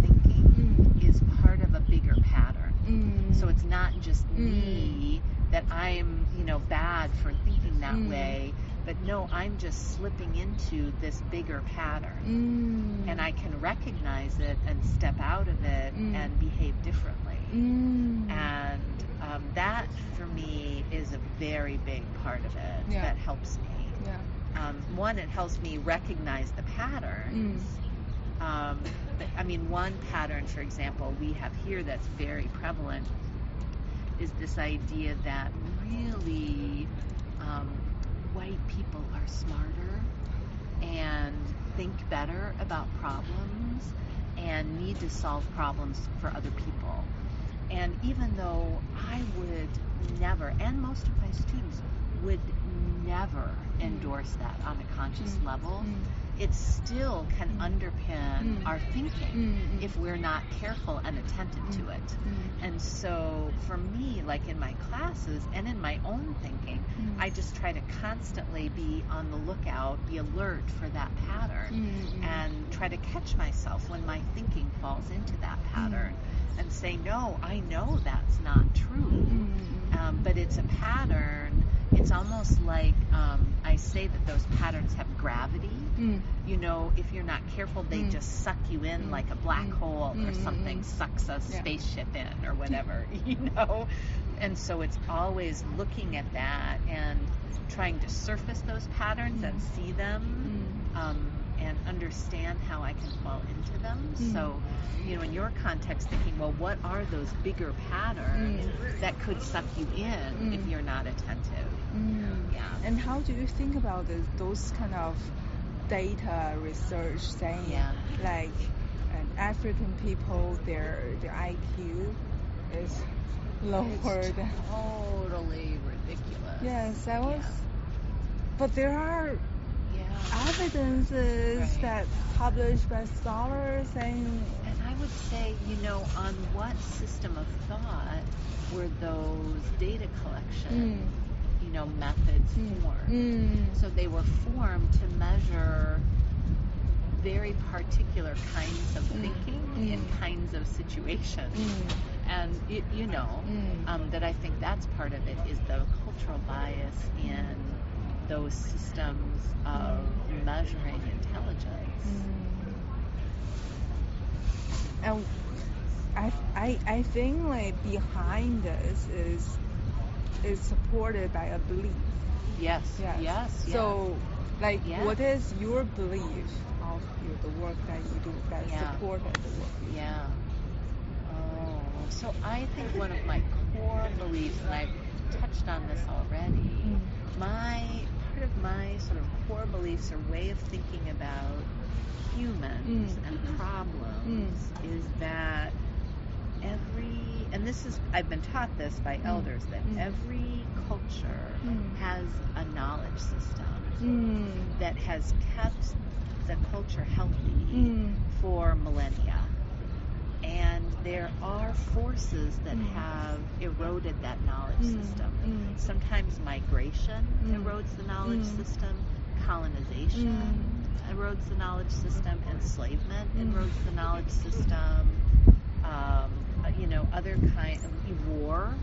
S1: thinking is part of a bigger pattern. So it's not just me that I'm, bad for thinking that way, but no, I'm just slipping into this bigger pattern, and I can recognize it and step out of it and behave differently. And that, for me, is a very big part of it that helps me. One, it helps me recognize the patterns. But, one pattern, for example, we have here that's very prevalent is this idea that really white people are smarter and think better about problems and need to solve problems for other people. And even though I would never, and most of my students would never endorse that on a conscious level, it still can underpin our thinking if we're not careful and attentive to it. And so for me, like in my classes and in my own thinking, I just try to constantly be on the lookout, be alert for that pattern, and try to catch myself when my thinking falls into that pattern and say, no, I know that's not true, but it's a pattern. It's almost like I say that those patterns have gravity. You know, if you're not careful, they just suck you in like a black hole or something sucks a spaceship in or whatever, you know. And so it's always looking at that and trying to surface those patterns and see them and understand how I can fall into them. So, you know, in your context, thinking, well, what are those bigger patterns that could suck you in if you're not attentive? Yeah.
S2: And how do you think about those kind of data research saying like African people, their IQ is lower than...
S1: Totally ridiculous.
S2: Yes, that was... But there are evidences that published by scholars saying...
S1: And I would say, you know, on what system of thought were those data collection you know, methods formed? So they were formed to measure very particular kinds of thinking in kinds of situations. And, you know, that I think that's part of it is the cultural bias in those systems of measuring intelligence.
S2: And I think like behind this is supported by a belief.
S1: Yes.
S2: So like what is your belief of the work that you do that supported the work?
S1: So I think one of my core beliefs, and I've touched on this already, part of my sort of core beliefs or way of thinking about humans and problems is that I've been taught this by elders, that every culture has a knowledge system that has kept the culture healthy for millennia. And there are forces that have eroded that knowledge system. Sometimes migration erodes the knowledge system, colonization erodes the knowledge system, enslavement erodes the knowledge system, you know, other kind of war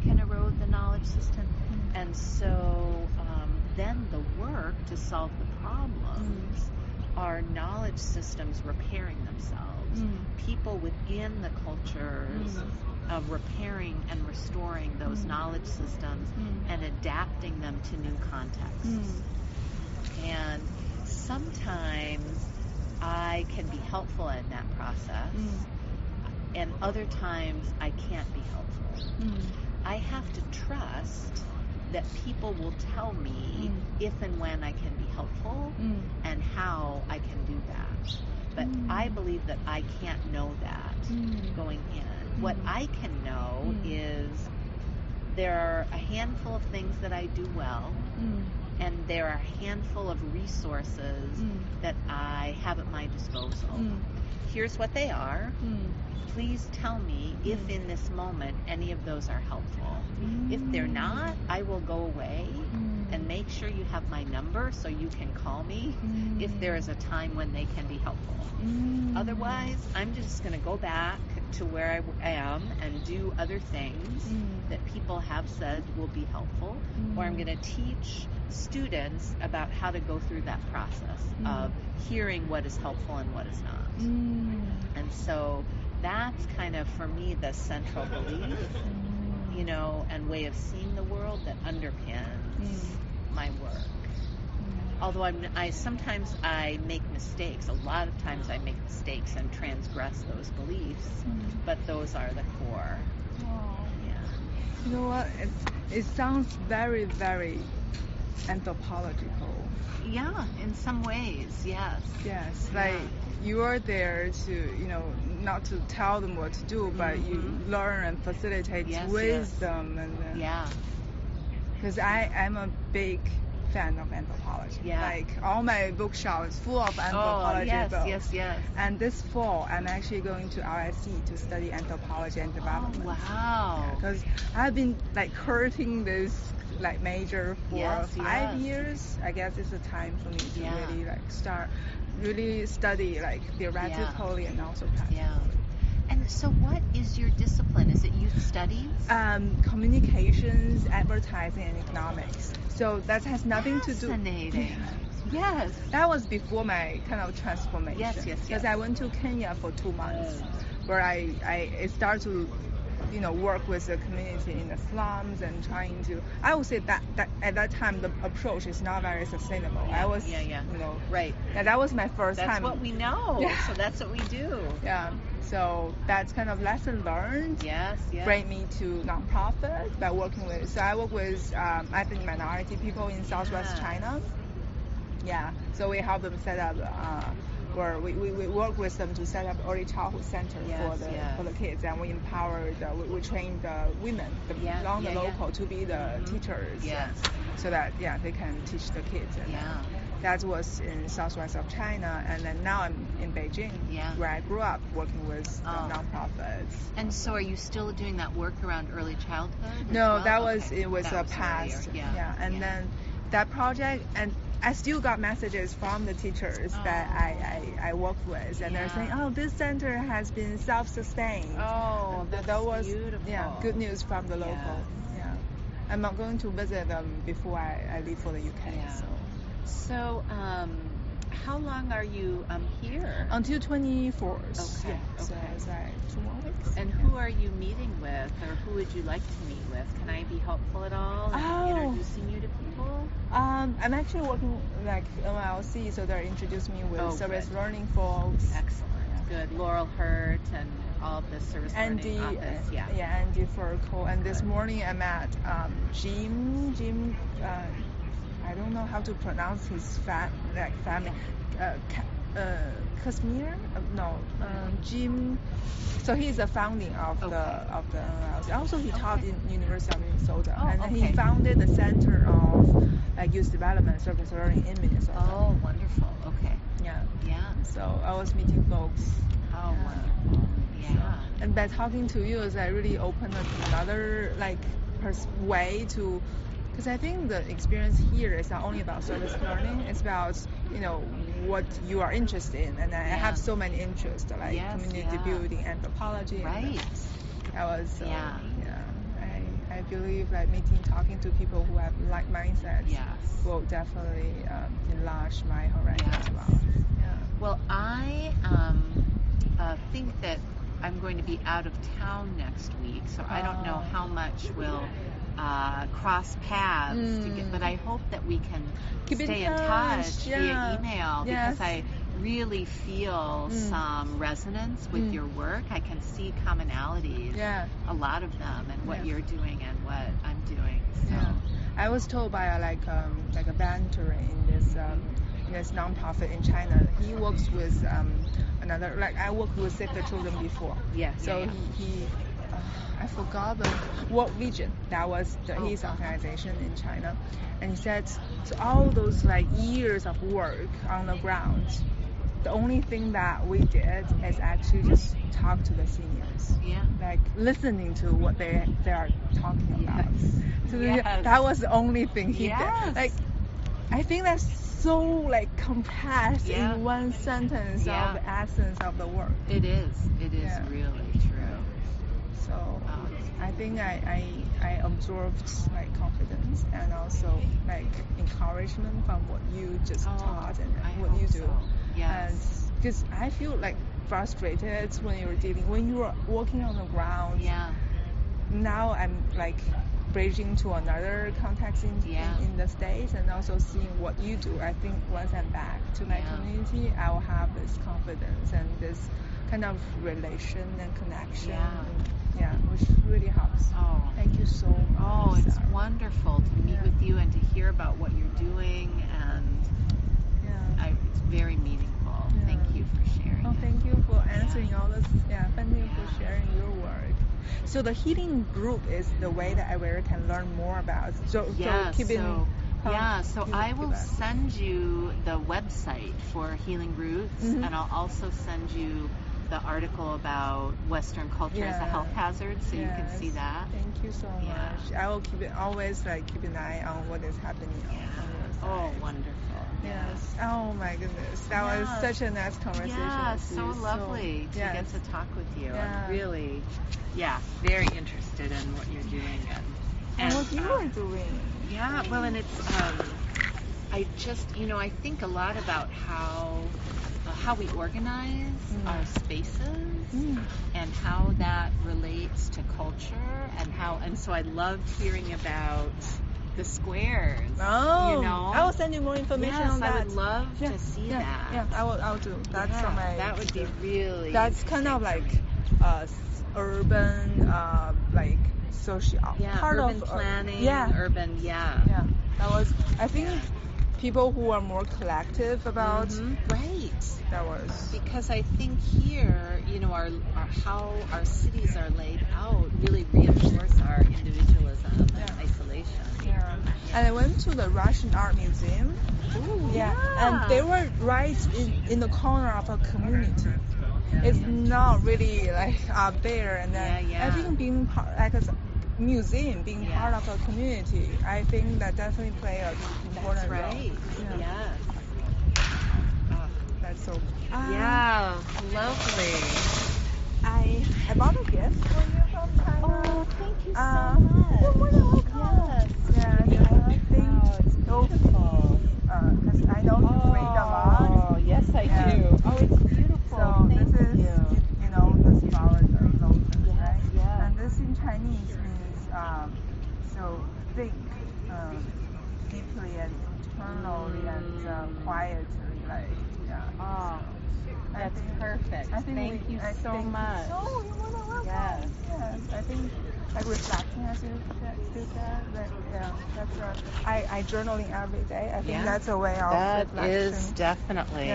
S1: can erode the knowledge system. And so then the work to solve the problems are knowledge systems repairing themselves. People within the cultures of repairing and restoring those knowledge systems and adapting them to new contexts. And sometimes I can be helpful in that process, and other times I can't be helpful. I have to trust that people will tell me if and when I can be helpful and how I can do that. But I believe that I can't know that going in. What I can know is there are a handful of things that I do well, and there are a handful of resources that I have at my disposal. Here's what they are. Please tell me if in this moment any of those are helpful. If they're not, I will go away and make sure you have my number so you can call me if there is a time when they can be helpful. Otherwise, I'm just going to go back to where I am and do other things that people have said will be helpful, or I'm going to teach students about how to go through that process of hearing what is helpful and what is not. And so that's kind of, for me, the central belief, you know, and way of seeing the world that underpins my work. Although sometimes I make mistakes. A lot of times I make mistakes and transgress those beliefs, but those are the core.
S2: You know what? It sounds very, very anthropological.
S1: Yeah, in some ways, yes.
S2: Yes, like you are there to, not to tell them what to do, but you learn and facilitate with them. And because I'm a big fan of anthropology. Like all my bookshelves full of anthropology books.
S1: Yes.
S2: And this fall, I'm actually going to LSE to study anthropology and development.
S1: Oh, wow.
S2: Because I've been like courting this like major for 5 years. I guess it's a time for me to really like start really study like theoretically and also practically.
S1: And so what is your discipline? Is it youth studies?
S2: Communications, advertising, and economics. So that has nothing to do.
S1: Fascinating. Yes.
S2: That was before my kind of transformation.
S1: Yes.
S2: Because I went to Kenya for 2 months, where I started to, work with the community in the slums and trying to. I would say that at that time the approach is not very sustainable. I was,
S1: right.
S2: That was my first time.
S1: That's what we know.
S2: Yeah.
S1: So that's what we do.
S2: Yeah. So that's kind of lesson learned.
S1: Yes.
S2: Bring me to nonprofit by working with. So I work with ethnic minority people in Southwest China. Yeah. So we help them set up. Where we work with them to set up early childhood center for the kids, and we empower we train the women along the local to be the teachers. So that they can teach the kids. And that was in southwest of China, and then now I'm in Beijing, where I grew up working with nonprofits.
S1: And so are you still doing that work around early childhood?
S2: No, it was a past. And then that project, and I still got messages from the teachers that I worked with, and they're saying, this center has been self-sustained. That was
S1: beautiful.
S2: Good news from the local. I'm not going to visit them before I leave for the UK.
S1: So how long are you here?
S2: Until 24th.
S1: Okay.
S2: So it's like 2 more weeks.
S1: And who are you meeting with, or who would you like to meet with? Can I be helpful at all in introducing you to people?
S2: I'm actually working like NYLC, so they're introducing me with service learning folks.
S1: Excellent. Good. Laurel Hurt and all of the service learning office.
S2: Andy Furco. And this morning I met Jim. I don't know how to pronounce his family. Kashmir? Jim. So he's the founding of the NYLC. Also, he taught in University of Minnesota, and he founded the Center of Youth Development Service Learning in Minnesota.
S1: Oh, wonderful. Okay.
S2: Yeah. So I was meeting folks.
S1: Oh, wonderful. Yeah.
S2: And by talking to you, I really opened up another way to. Because I think the experience here is not only about service learning, it's about, what you are interested in. And I have so many interests, like community building, anthropology.
S1: Right.
S2: I believe talking to people who have like mindsets will definitely enlarge my horizon as well.
S1: Well, I think that I'm going to be out of town next week, so I don't know how much we'll cross paths but I hope that we can stay in touch via email because I really feel some resonance with your work. I can see commonalities, a lot of them, and what you're doing and what I'm doing. So.
S2: I was told by a mentor in this nonprofit in China. He works with another, I worked with Save the Children before. He I forgot what region that was his organization in China, and he said, so all those years of work on the ground, the only thing that we did is actually just talk to the seniors, listening to what they are talking about. So that was the only thing he did. I think that's so compressed in one sentence of the essence of the work.
S1: It is really true.
S2: So I think I absorbed confidence and also encouragement from what you just taught and what you do. Yes. Because I feel frustrated when you're walking on the ground. Now I'm bridging to another context in the States and also seeing what you do. I think once I'm back to my community, I will have this confidence and this kind of relation and connection. Which really helps. Thank you so much.
S1: It's wonderful to meet with you and to hear about what you're doing, and it's very meaningful. Thank you for sharing.
S2: Oh, thank you for answering all this. Yeah, thank you for sharing your work. So the healing group is the way that everyone can learn more about. So
S1: I will send you the website for Healing Roots, and I'll also send you the article about Western culture as a health hazard, so you can see that.
S2: Thank you so much. I will keep an eye on what is happening on your side.
S1: Oh, wonderful.
S2: Yes. Oh my goodness. That was such a nice conversation.
S1: Yeah, so lovely to get to talk with you. I'm really, very interested in what you're doing
S2: and what you are doing.
S1: Yeah, well, and it's, I just, I think a lot about how we organize our spaces and how that relates to culture and so I loved hearing about the squares.
S2: Oh, I will send you more information on that.
S1: I would love to see that.
S2: Yeah, I'll do. That's on my.
S1: That would be really.
S2: That's kind of like urban, like social. Part
S1: urban
S2: of
S1: planning. Urban. Yeah.
S2: That was. I think people who are more collective about.
S1: Right.
S2: That was
S1: because I think here, our how our cities are laid out really reinforce our individualism and isolation.
S2: Yeah. And I went to the Russian Art Museum.
S1: Ooh,
S2: And they were right in the corner of a community. It's not really like up there, and then I think being part, like a museum, being part of a community, I think that definitely play a important role.
S1: Right. Yes.
S2: That's so.
S1: Lovely.
S2: I bought a gift for you from China.
S1: Oh, thank you so much.
S2: You're more than welcome. Yes. I think
S1: it's beautiful.
S2: Because I know you read a lot.
S1: Oh, yes, I do. Oh, it's beautiful.
S2: So
S1: thank
S2: this is,
S1: you.
S2: this flower, the lotus, right?
S1: Yeah.
S2: And this in Chinese means so think deeply and internally and quietly, like
S1: Oh, that's perfect. Thank you so much.
S2: Oh, you're more than welcome.
S1: Yes.
S2: I think like reflecting as you said, that's I journaling every day. I think that's a way of reflection.
S1: That is definitely,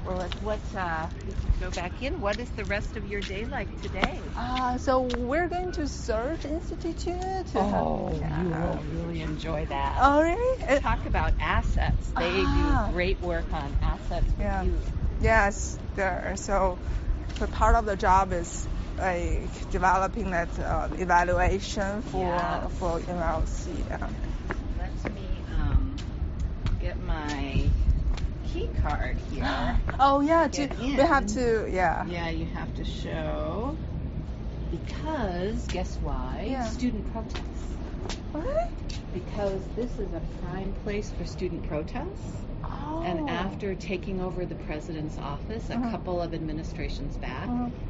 S1: Well, let's go back in. What is the rest of your day like today?
S2: So we're going to Surf Institute.
S1: You will really enjoy that.
S2: Oh, really?
S1: Talk about assets. They do great work on assets for youth.
S2: Yes, there. So part of the job is like developing that evaluation for MLC.
S1: Let me get my key card here.
S2: Oh yeah, we have to.
S1: Yeah, you have to show because guess why?
S2: Yeah.
S1: Student protests.
S2: Really?
S1: Because this is a prime place for student protests.
S2: Oh.
S1: And after taking over the president's office a couple of administrations back,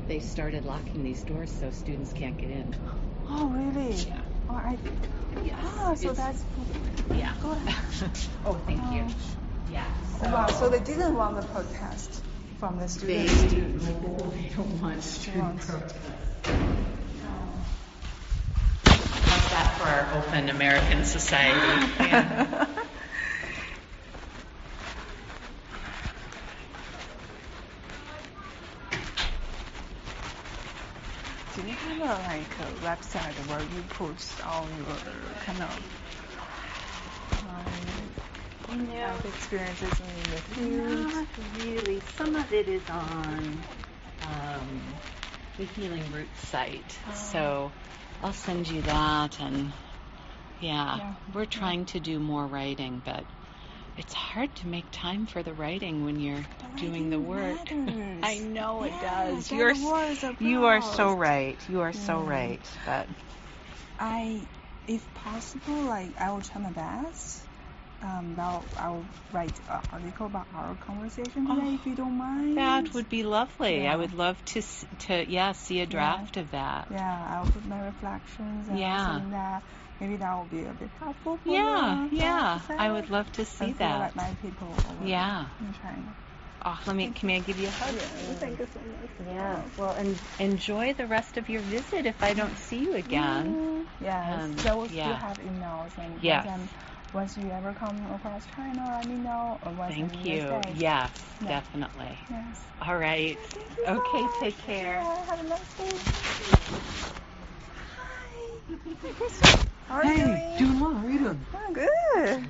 S1: they started locking these doors so students can't get in.
S2: Oh, really?
S1: Yeah.
S2: Oh, so that's.
S1: Yeah.
S2: Go ahead.
S1: Oh, thank you. Yeah.
S2: Wow, so they didn't want the protest from the students.
S1: They don't want student protest. How's that for our open American society? Yeah.
S2: Do you have a website where you post all your kind of experiences in the field?
S1: Not really. Some of it is on the Healing Roots site. So I'll send you that. And we're trying to do more writing, but it's hard to make time for the writing when you're doing the work. I know it does. You are so right. You are so right. But
S2: if possible, I will try my best. I'll write an article about our conversation today, if you don't mind.
S1: That would be lovely. I would love to see a draft of that.
S2: Yeah, I'll put my reflections and saying that. Maybe that will be a bit helpful for
S1: I would love to see that.
S2: Like my people in China.
S1: Oh, can I give you a hug?
S2: Yeah, thank you so much.
S1: Yeah, well, and enjoy the rest of your visit if I don't see you again.
S2: So we'll still have emails and once you ever come across China, let me know. Or once
S1: Thank you. Yes, definitely.
S2: Yes.
S1: All right. Okay, take care.
S2: Yeah, have a nice day. Hi. How are you doing?
S3: Doing well. How are you doing?
S2: Oh, good.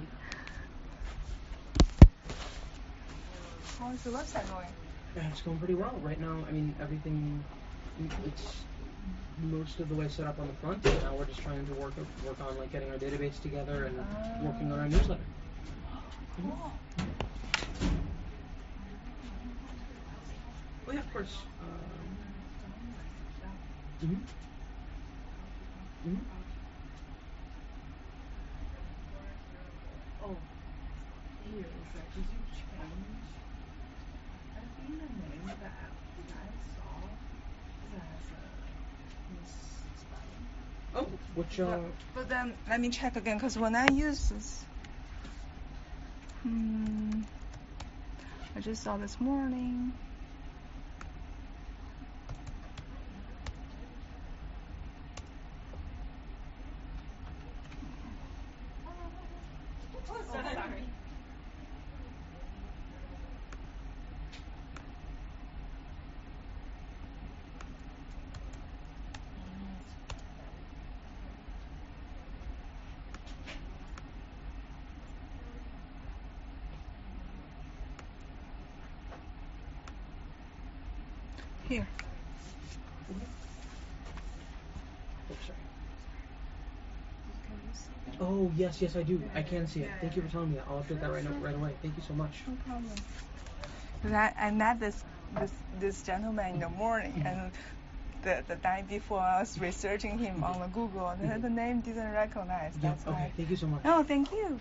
S2: How's the website going?
S3: Yeah, it's going pretty well. Right now, I mean, everything, it's most of the way set up on the front, and now we're just trying to work on like getting our database together and working on our newsletter.
S2: Cool.
S3: Oh yeah, of course.
S4: Oh, here is that. Did you change? I think the name of the app that I saw has a misspelling.
S3: Oh, which
S2: But then let me check again, because when I use this, I just saw this morning.
S1: Sorry.
S2: Here.
S3: Oh, yes, I do. I can see it. Thank you for telling me that. I'll update that right away. Thank you so much.
S2: No problem. I met this gentleman in the morning, and the night before I was researching him on the Google, and the name didn't recognize.
S3: Yeah,
S2: That's
S3: okay.
S2: why.
S3: Thank you so much.
S2: No, thank you.